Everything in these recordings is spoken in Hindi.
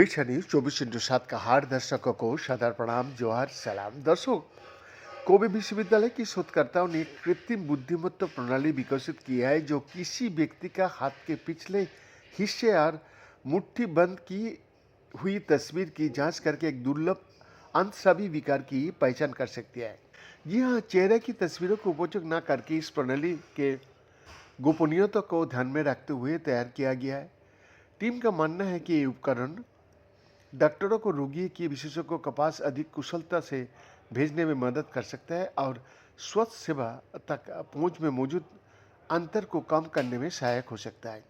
वीक्षा न्यूज 24/7 का हार दर्शकों को सादर प्रणाम, जोहार, सलाम। दर्शकों, कोबे विश्वविद्यालय की शोधकर्ताओं ने कृत्रिम बुद्धिमत्ता प्रणाली विकसित की है जो किसी व्यक्ति का हाथ के पिछले हिस्से और मुट्ठी बंद की हुई तस्वीर की जांच करके एक दुर्लभ अंतःस्रावी विकार की पहचान कर सकती है। जी हाँ, चेहरे की तस्वीरों को उपयोग न करके इस प्रणाली के गोपनीयता को ध्यान में रखते हुए तैयार किया गया है। टीम का मानना है कि ये उपकरण डॉक्टरों को रोगी की विशेषज्ञों के पास अधिक कुशलता से भेजने में मदद कर सकता है और स्वास्थ्य सेवा तक पहुंच में मौजूद अंतर को कम करने में सहायक हो सकता है।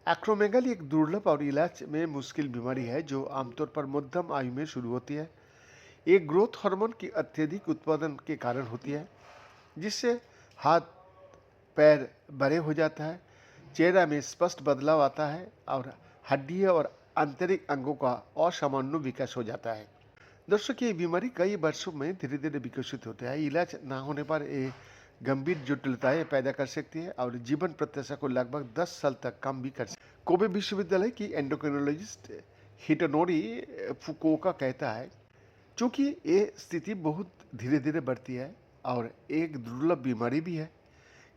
एक्रोमेगाली एक दुर्लभ और इलाज में मुश्किल बीमारी है जो आमतौर पर मध्यम आयु में शुरू होती है। एक ग्रोथ हार्मोन की अत्यधिक उत्पादन के कारण होती है, जिससे हाथ पैर बड़े हो जाता है, चेहरा में स्पष्ट बदलाव आता है और हड्डियों और आंतरिक अंगों का असामान्य विकास हो जाता है। दर्शक, ये बीमारी कई वर्षों में धीरे धीरे विकसित होता है। इलाज ना होने पर ये गंभीर जटिलताएं पैदा कर सकती है और जीवन प्रत्याशा को लगभग 10 साल तक कम भी कर सकती है। कोबे विश्वविद्यालय की एंडोक्रिनोलॉजिस्ट हिटोनोरी फुकुओका कहता है, चूंकि ये स्थिति बहुत धीरे धीरे बढ़ती है और एक दुर्लभ बीमारी भी है,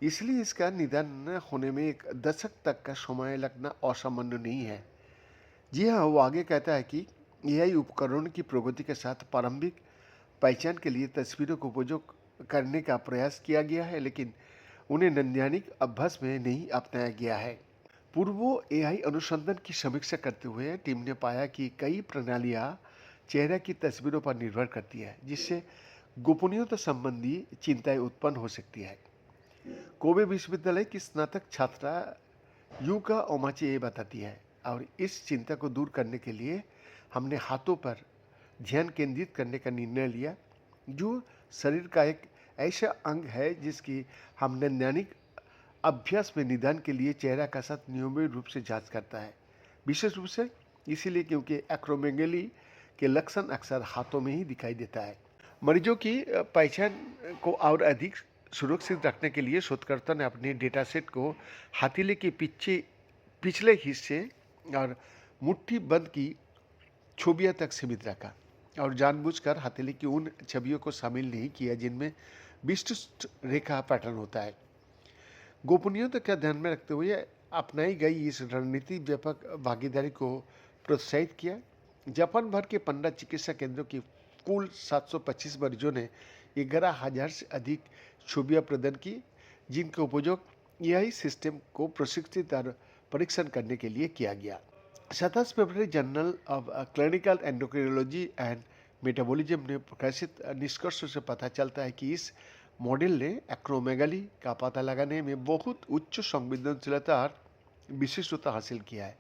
इसलिए इसका निदान होने में एक दशक तक का समय लगना असामान्य नहीं है। जी हाँ, वो आगे कहता है कि एआई उपकरणों की प्रगति के साथ प्रारंभिक पहचान के लिए तस्वीरों को उपयोग करने का प्रयास किया गया है, लेकिन उन्हें वैज्ञानिक अभ्यास में नहीं अपनाया गया है। पूर्व एआई अनुसंधान की समीक्षा करते हुए टीम ने पाया कि कई प्रणालियाँ चेहरे की तस्वीरों पर निर्भर करती है, जिससे गोपनीयता संबंधी चिंताएं उत्पन्न हो सकती है। कोबे विश्वविद्यालय की स्नातक छात्रा यूका ओमाची ये बताती है, और इस चिंता को दूर करने के लिए हमने हाथों पर ध्यान केंद्रित करने का निर्णय लिया, जो शरीर का एक ऐसा अंग है जिसकी हम वैज्ञानिक अभ्यास में निदान के लिए चेहरा का साथ नियमित रूप से जांच करता है। विशेष रूप से इसीलिए क्योंकि एक्रोमेगेली के लक्षण अक्सर हाथों में ही दिखाई देता है। मरीजों की पहचान को और अधिक सुरक्षित रखने के लिए शोधकर्ता ने अपने डेटा सेट को हथेली के पिछले हिस्से और मुट्ठी बंद की छवियों तक सीमित रखा और जानबूझकर हथेली की उन छवियों को शामिल नहीं किया जिनमें विशिष्ट रेखा पैटर्न होता है। गोपनीयता का ध्यान में रखते हुए अपनाई गई इस रणनीति व्यापक भागीदारी को प्रोत्साहित किया। जापान भर के 15 चिकित्सा केंद्रों की कुल 725 मरीजों ने 11,000 से अधिक छवियां प्रदान की, जिनका उपयोग एआई सिस्टम को प्रशिक्षित और परीक्षण करने के लिए किया गया। 27 फरवरी journal of clinical endocrinology and metabolism ने प्रकाशित निष्कर्ष से पता चलता है कि इस मॉडल ने एक्रोमेगाली का पता लगाने में बहुत उच्च संवेदनशीलता और विशिष्टता हासिल किया है।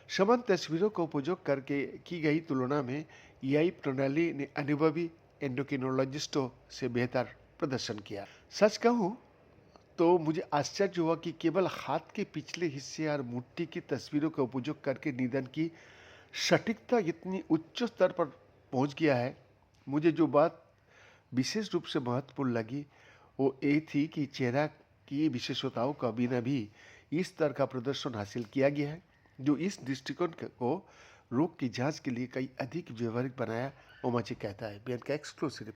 समान तस्वीरों का उपयोग करके की गई तुलना में एआई प्रणाली ने अनुभवी एंडोक्रिनोलॉजिस्टों से बेहतर प्रदर्शन किया। सच कहूँ तो मुझे आश्चर्य हुआ कि केवल हाथ के पिछले हिस्से और मुट्ठी की तस्वीरों का उपयोग करके निदान की सटीकता इतनी उच्च स्तर पर पहुंच गया है। मुझे जो बात विशेष रूप से महत्वपूर्ण लगी वो ये थी कि चेहरा की विशेषताओं का बिना भी इस स्तर का प्रदर्शन हासिल किया गया है, जो इस दृष्टिकोण को रोग की जांच के लिए कई अधिक व्यवहारिक बनाया, ओमाची कहता है। बयान का एक्सक्लूसिव